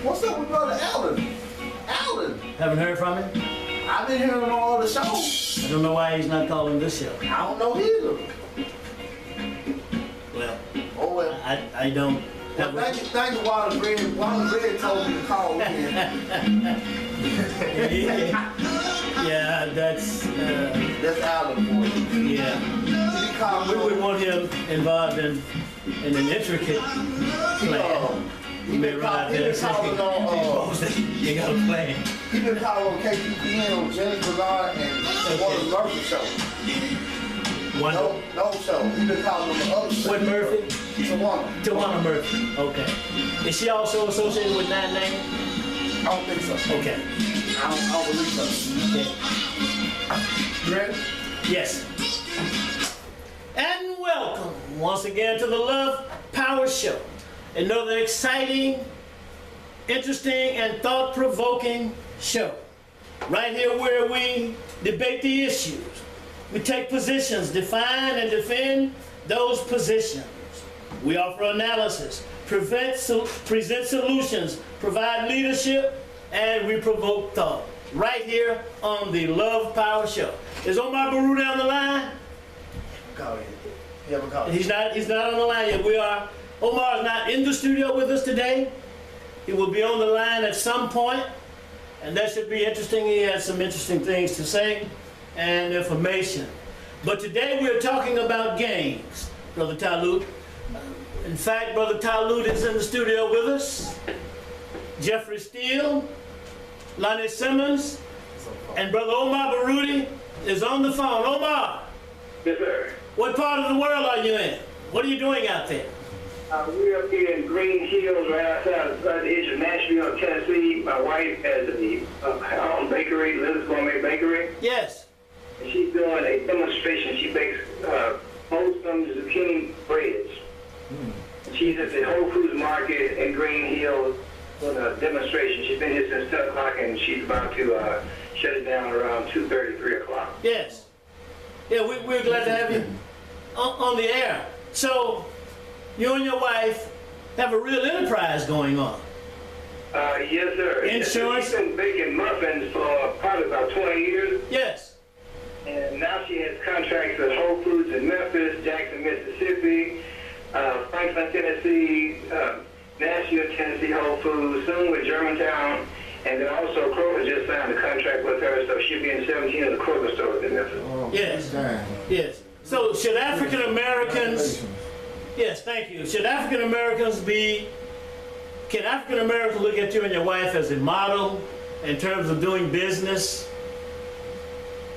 What's up with brother Alden? Alden. Haven't heard from him? I've been hearing him on all the shows. I don't know why he's not calling this show. I don't know either. Well, Oh well. I don't. Well, thank you, Wallace Redd. Wallace Redd told me to call in. Yeah, that's Alden for you. yeah. He called We me. wouldn't want him involved in an intricate plan. He been calling on. You got a plan. He been calling on KQPN on James Bernard and Wallace Murphy show. One. No show. He been calling on the other show. What Murphy? Tawana Murphy. Okay. Is she also associated with Nine Name? I don't think so. Okay. I don't believe so. Okay. You ready? Yes. And welcome once again to the Love Power Show. Another exciting, interesting, and thought-provoking show. Right here where we debate the issues. We take positions, define and defend those positions. We offer analysis, present solutions, provide leadership, and we provoke thought. Right here on the Love Power Show. Is Omar Baruti on the line? Call it. He haven't called. He's not on the line yet. Omar is not in the studio with us today. He will be on the line at some point, and that should be interesting. He has some interesting things to say and information. But today we're talking about gangs, Brother Talut. In fact, Brother Talut is in the studio with us. Jeffrey Steele, Lonnie Simmons, and Brother Omar Baruti is on the phone. Omar! Yes, sir. What part of the world are you in? What are you doing out there? We're up here in Green Hills, right outside the edge of Nashville, Tennessee. My wife has her own bakery, Liz Gourmet Bakery. Yes. And she's doing a demonstration. She bakes wholesome zucchini breads. And she's at the Whole Foods Market in Green Hills doing a demonstration. She's been here since 10 o'clock, and she's about to shut it down around 2:30, 3 o'clock. Yes. Yeah, we're glad to have you on the air. So, you and your wife have a real enterprise going on. Yes, sir. Insurance? She's been baking muffins for probably about 20 years. Yes. And now she has contracts with Whole Foods in Memphis, Jackson, Mississippi, Franklin, Tennessee, Nashville, Tennessee Whole Foods, soon with Germantown, and then also Kroger just signed a contract with her, so she'll be in 17 of the Kroger stores in Memphis. Yes. Yes. So should African Americans, yes, thank you. Should African Americans can African Americans look at you and your wife as a model in terms of doing business?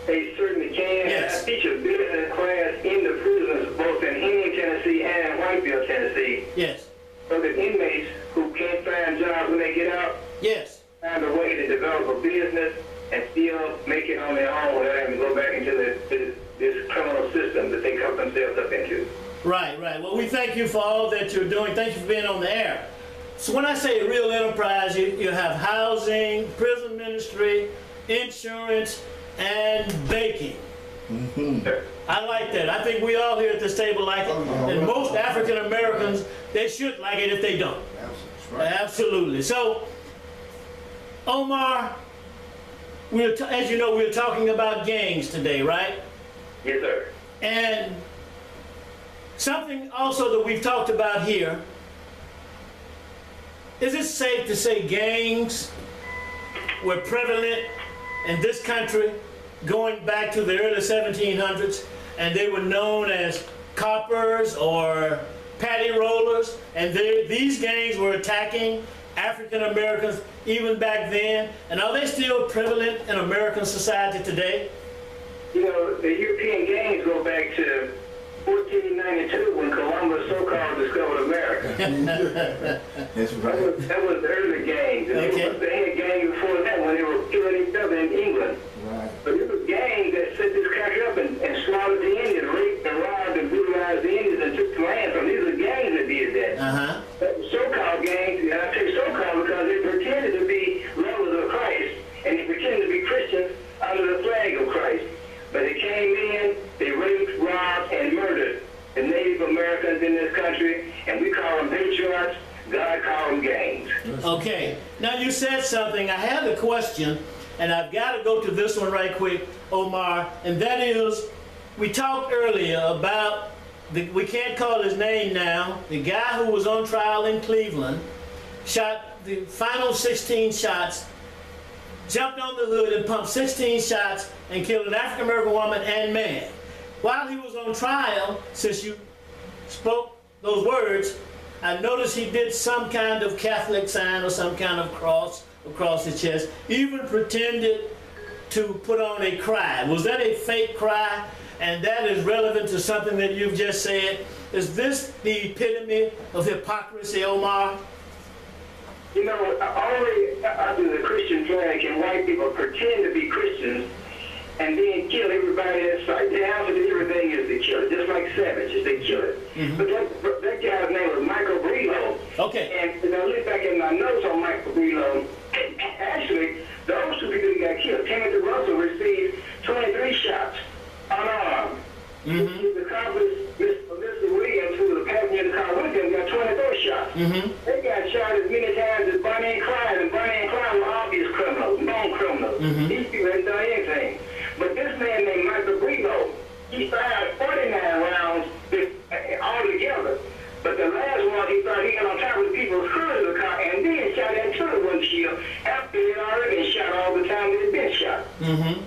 They certainly can. Yes. I teach a business class in the prisons, both in Henry, Tennessee and Whiteville, Tennessee. Yes. So that inmates who can't find jobs when they get out Yes. find a way to develop a business and still make it on their own without having to go back into this criminal system that they cut themselves up into. Right, right. Well, we thank you for all that you're doing. Thank you for being on the air. So when I say real enterprise, you have housing, prison ministry, insurance, and baking. I like that. I think we all here at this table like it. And most African Americans, they should like it if they don't. Absolutely. So, Omar, as you know, we're talking about gangs today, right? Yes, sir. And something also that we've talked about here, is it safe to say gangs were prevalent in this country going back to the early 1700s, and they were known as coppers or patty rollers, and these gangs were attacking African Americans even back then? And are they still prevalent in American society today? You know, the European gangs go back to 1492 when Columbus so-called discovered America. That's right. That was the early gangs. And Okay. they had gangs before that when they were killing each other in England. Right. But it was gangs that set this country up and slaughtered the Indians, raped and robbed and brutalized the Indians and took the land from them. These are gangs that did that. Uh-huh. So-called gangs, and I say so-called because they pretended to be lovers of Christ and they pretended to be Christians under the flag of Christ. But they came in, they raped, robbed, and murdered the Native Americans in this country, and we call them patriots. God called them gangs. Okay, now you said something, I have a question, and I've got to go to this one right quick, Omar, and that is, we talked earlier about, we can't call his name now, the guy who was on trial in Cleveland, shot the final 16 shots, jumped on the hood and pumped 16 shots and killed an African American woman and man. While he was on trial, since you spoke those words, I noticed he did some kind of Catholic sign or some kind of cross across his chest, even pretended to put on a cry. Was that a fake cry? And that is relevant to something that you've just said. Is this the epitome of hypocrisy, Omar? You know, only under the Christian flag can white people pretend to be Christians and then kill everybody in sight. The answer to everything is to kill it, just like savages, they kill it. But that guy's name was Michael Brelow. Okay. And I look back at my notes on Michael Brelow. Actually, those two people that got killed, Timothy Russell received 23 shots unarmed. The accomplice, Mr. Williams, who was passing in the car with him, got 24 shots. They got shot as many times as Bonnie and Clyde were obvious criminals, known criminals. These people hadn't done anything. But this man named Michael Brelow, he fired 49 rounds altogether. But the last one, he thought he got on top of the people's hood of the car and then shot into the windshield after he had already been shot all the time that he'd been shot. And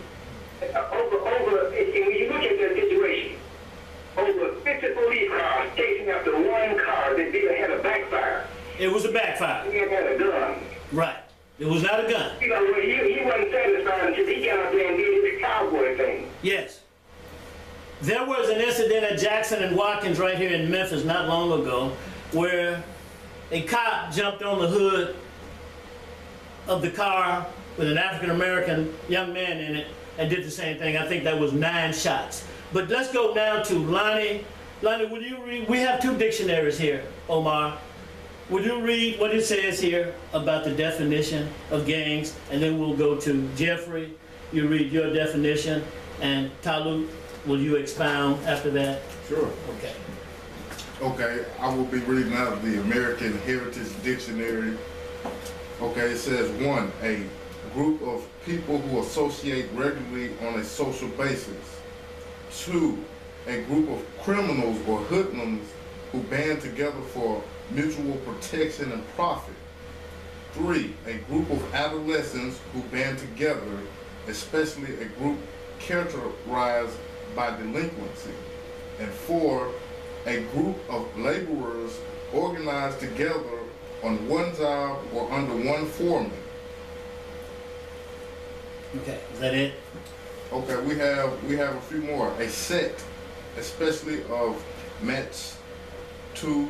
when you look at that situation, over 50 police cars chasing after one car that had a backfire. It was a backfire. He had a gun. Right. It was not a gun. You know, he wasn't satisfied until he got out there and did his cowboy thing. Yes. There was an incident at Jackson and Watkins right here in Memphis not long ago where a cop jumped on the hood of the car with an African American young man in it and did the same thing. I think that was 9 shots. But let's go down to Lonnie. Lonnie, would you read? We have 2 dictionaries here, Omar. Would you read what it says here about the definition of gangs? And then we'll go to Jeffrey. You read your definition. And Talu, will you expound after that? Sure. Okay. Okay, I will be reading out of the American Heritage Dictionary. Okay, it says 1, a group of people who associate regularly on a social basis. 2, a group of criminals or hoodlums who band together for mutual protection and profit. 3, a group of adolescents who band together, especially a group characterized by delinquency. And 4, a group of laborers organized together on one job or under one foreman. Okay, is that it? Okay, we have a few more. A set, especially of matched twos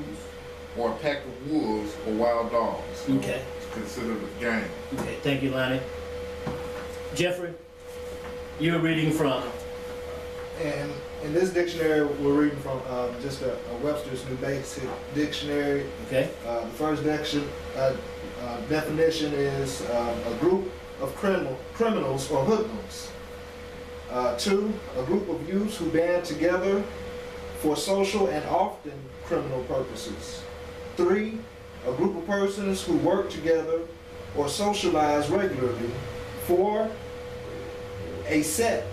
or a pack of wolves or wild dogs. Okay. It's considered a gang. Okay, thank you, Lonnie. Jeffrey, you're reading from? And in this dictionary, we're reading from just a Webster's New Basic Dictionary. Okay. The first definition is a group of criminals or hoodlums. 2, a group of youths who band together for social and often criminal purposes. 3, a group of persons who work together or socialize regularly. 4, a set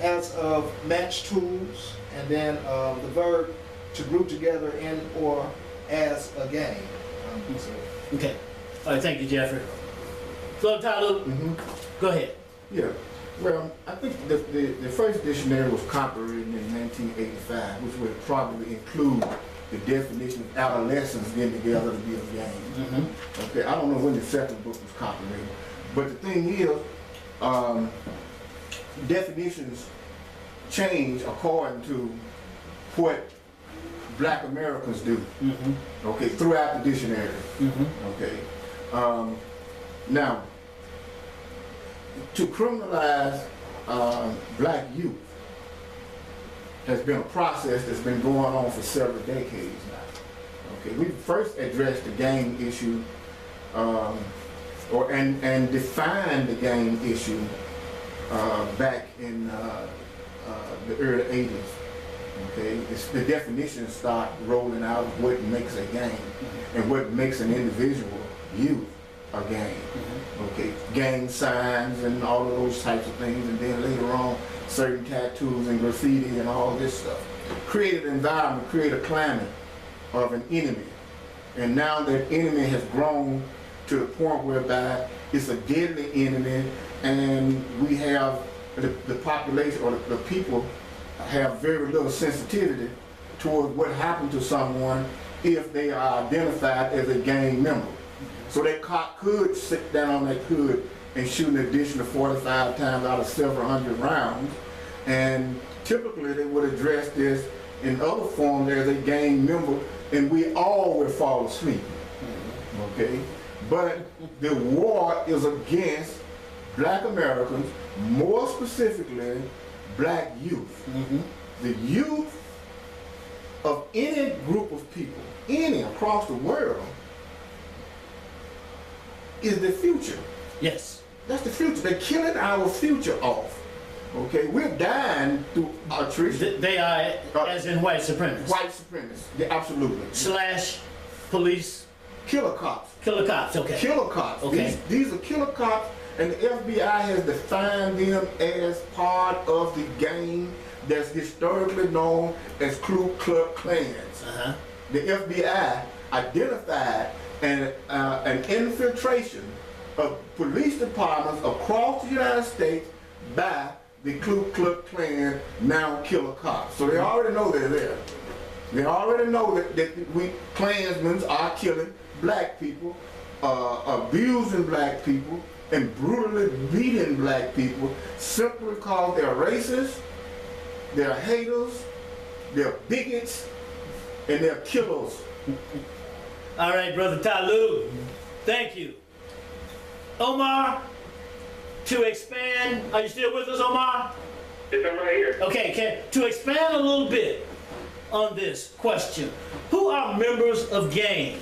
as of matched tools, and then the verb to group together in or as a gang. Okay. All right, thank you, Jeffrey. Flo Talu, go ahead. Yeah, well, I think the first dictionary was copyrighted in 1985, which would probably include the definition of adolescents getting together to be a gang. Okay, I don't know when the second book was copyrighted, but the thing is, definitions change according to what Black Americans do. Okay, throughout the dictionary. Okay, now, to criminalize Black youth has been a process that's been going on for several decades now. Okay, we first addressed the gang issue and defined the gang issue back in the early 80s. Okay, it's the definitions start rolling out of what makes a gang and what makes an individual youth a gang. Okay, gang signs and all of those types of things, and then later on, certain tattoos and graffiti and all this stuff. Create an environment, create a climate of an enemy. And now that enemy has grown to the point whereby it's a deadly enemy, and we have the population or the people have very little sensitivity toward what happened to someone if they are identified as a gang member. So that cop could sit down on that hood and shoot an additional 45 times out of several hundred rounds. And typically they would address this in other forms as a gang member, and we all would fall asleep. Okay? But the war is against black Americans, more specifically black youth. The youth of any group of people, any across the world, is the future. Yes. That's the future. They're killing our future off. Okay, we're dying through attrition. They are, as in white supremacists. White supremacists, yeah, absolutely. Slash police. Killer cops. Killer cops, okay. Killer cops. Okay. These are killer cops, and the FBI has defined them as part of the gang that's historically known as Ku Klux Klans. The FBI identified an infiltration of police departments across the United States by the Ku Klux Klan, now killer cops. So they already know they're there. They already know that we Klansmen are killing black people, abusing black people, and brutally beating black people simply because they're racist, they're haters, they're bigots, and they're killers. All right, Brother Talib, thank you. Omar, to expand, are you still with us, Omar? Yes, I'm right here. Okay, to expand a little bit on this question, who are members of gangs?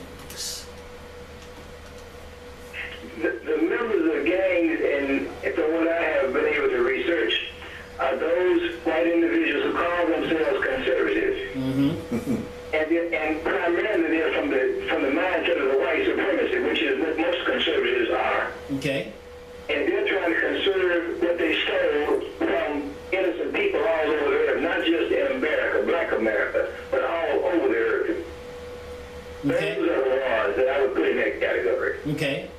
The members of gangs, and from what I have been able to research, are those white individuals who call themselves conservatives. And primarily they're from the mindset of the white supremacy, which is what most conservatives are. Okay. And they're trying to conserve what they stole from innocent people all over the earth, not just in America, black America, but all over the earth. Okay. Those are the laws that I would put in that category. Okay.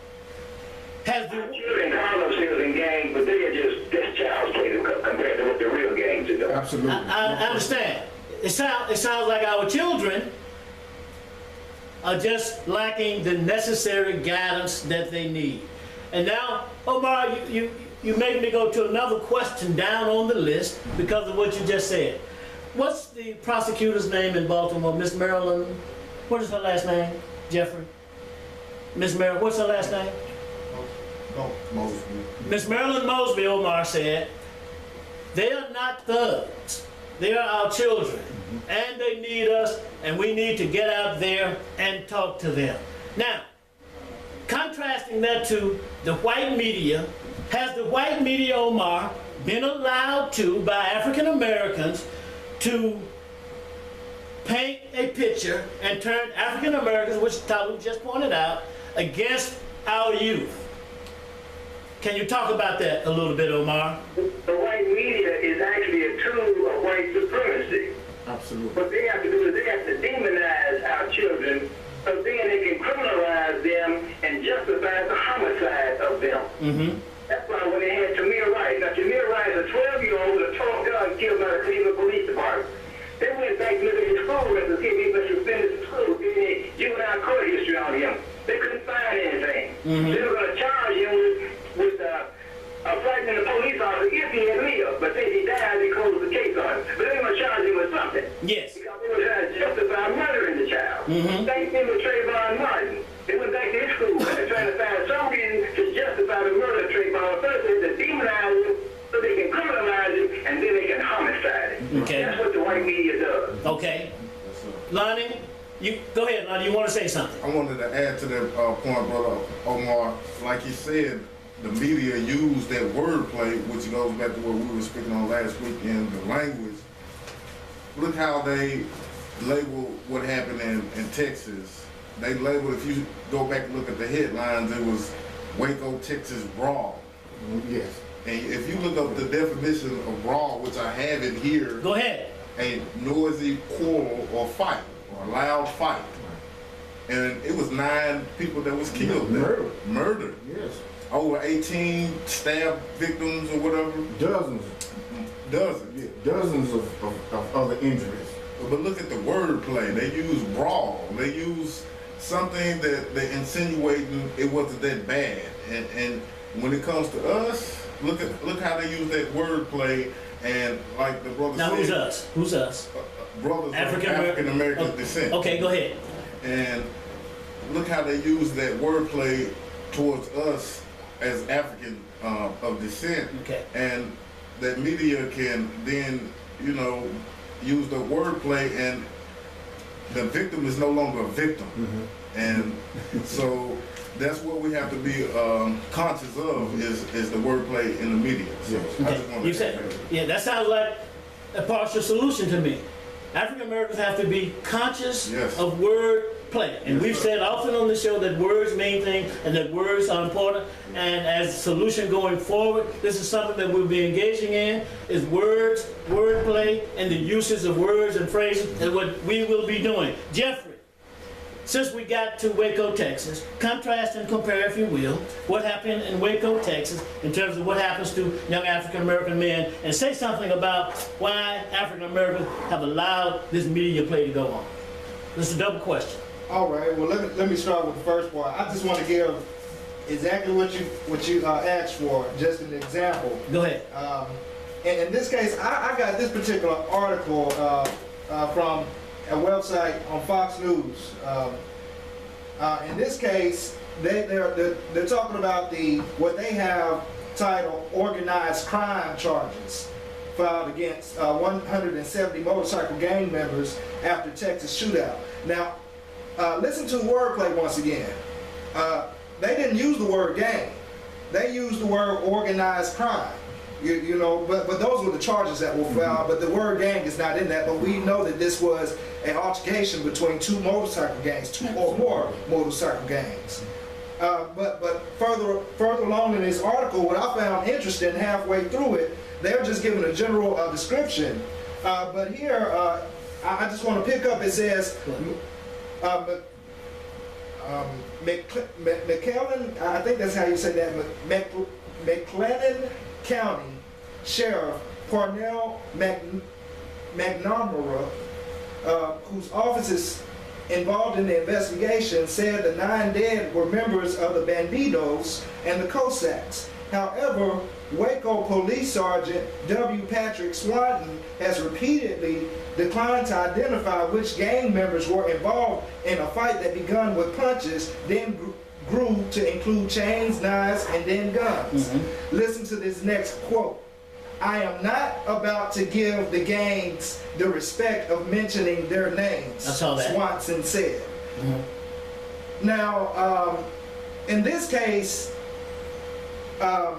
Has the Children call themselves in gangs, but they are just child's play compared to what the real gangs are doing. Absolutely. I understand. It sounds like our children are just lacking the necessary guidance that they need. And now, Omar, you make me go to another question down on the list because of what you just said. What's the prosecutor's name in Baltimore? Miss Marilyn, what is her last name, Jeffrey? Miss Marilyn, what's her last name? Mosby. Miss Marilyn Mosby, Omar said, they are not thugs. They are our children, and they need us, and we need to get out there and talk to them. Now, contrasting that to the white media, has the white media, Omar, been allowed to, by African Americans, to paint a picture and turn African Americans, which Talib just pointed out, against our youth? Can you talk about that a little bit, Omar? The white media is actually a tool of white supremacy. Absolutely. What they have to do is they have to demonize our children, so then they can criminalize them and justify the homicide of them. That's why when they had Tamir Rice, now Tamir Rice, a 12-year-old with a 12-gun killed by the Cleveland Police Department. They went back to look at his school records, see if he was suspended from school, did a juvenile court history on him. They couldn't find anything. They were going to charge him with frightening the police officer if he had lived, but then he died, they closed the case on him. But they were going to charge him with something. Yes. Because they were trying to justify murdering the child. Same thing with Trayvon Martin. They went back to his school and they're trying to find some reason to justify the murder of Trayvon. First they have to demonize him so they can criminalize him and then they can homicide him. Okay. That's what the white media does. Okay. Lonnie, you go ahead, Lonnie. You want to say something? I wanted to add to that point, Brother Omar. Like he said, the media used that wordplay, which goes back to what we were speaking on last week in the language, look how they label what happened in Texas. They labeled, if you go back and look at the headlines, it was Waco, Texas brawl. Yes. And if you look up the definition of brawl, which I have it here, Go ahead. a noisy quarrel or fight, or a loud fight. And it was 9 people that was killed. Murdered. Murdered. Yes. Over 18 stab victims or whatever. Dozens. Dozens. Yeah, dozens of other injuries. But look at the wordplay. They use brawl. They use something that they're insinuating it wasn't that bad. And when it comes to us, look how they use that wordplay. And like the brother Now, said, who's us? Who's us? Brothers of African-American- African-American descent. Okay, go ahead. And look how they use that wordplay towards us as African of descent. Okay. And that media can then, use the wordplay, and the victim is no longer a victim. And so that's what we have to be conscious of is the wordplay in the media. So I just wanted You to said, say that. yeah, that sounds like a partial solution to me. African Americans have to be conscious Yes. of word play. And Yes, we've sir. said often on the show that words mean things and that words are important. And as a solution going forward, this is something that we'll be engaging in, is words, wordplay, and the uses of words and phrases, and what we will be doing. Jeffrey, since we got to Waco, Texas, contrast and compare, if you will, what happened in Waco, Texas, in terms of what happens to young African American men, and say something about why African Americans have allowed this media play to go on. This is a double question. All right. Well, let me start with the first part. I just want to give exactly what you asked for, just an example. Go ahead. In this case, I got this particular article from a website on Fox News. In this case, they're talking about what they have titled organized crime charges filed against 170 motorcycle gang members after Texas shootout. Now, listen to the wordplay once again. They didn't use the word gang. They used the word organized crime. But those were the charges that were filed, but the word gang is not in that. But we know that this was an altercation between 2 motorcycle gangs, 2 or more motorcycle gangs. But further along in this article, what I found interesting halfway through it, they're just giving a general description. But here, I just want to pick up, it says, McClellan, I think that's how you say that, McLennan County Sheriff Parnell McNamara, whose office is involved in the investigation, said the 9 dead were members of the Bandidos and the Cossacks. However, Waco Police Sergeant W. Patrick Swanton has repeatedly declined to identify which gang members were involved in a fight that began with punches, then grew to include chains, knives, and then guns. Listen to this next quote. I am not about to give the gangs the respect of mentioning their names, I saw that. Swanson said. Now, in this case, the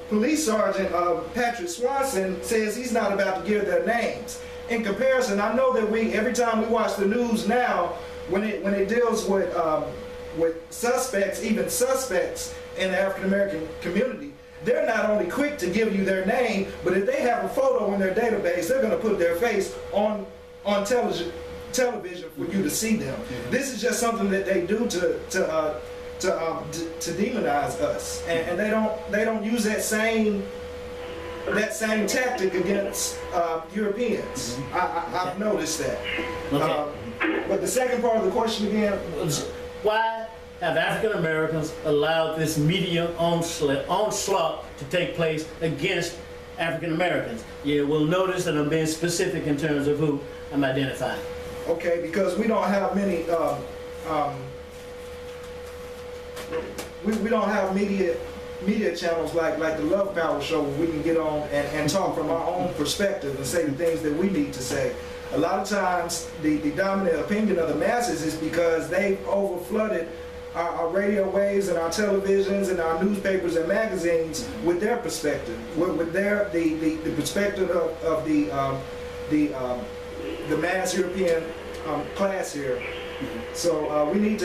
police sergeant Patrick Swanson says he's not about to give their names. In comparison, I know that every time we watch the news now, when it deals with suspects, even suspects in the African American community, they're not only quick to give you their name, but if they have a photo in their database, they're going to put their face on television for you to see them. This is just something that they do to demonize us, and they don't use that same tactic against Europeans. I've noticed that. Okay. But the second part of the question again. Why have African Americans allowed this media onslaught to take place against African Americans? You will notice that I'm being specific in terms of who I'm identifying. Okay, because we don't have many. We don't have media channels like the Love Power Show where we can get on and talk from our own perspective and say the things that we need to say. A lot of times the dominant opinion of the masses is because they've overflooded our radio waves and our televisions and our newspapers and magazines with their perspective, with their the perspective of the mass European class here. So we need to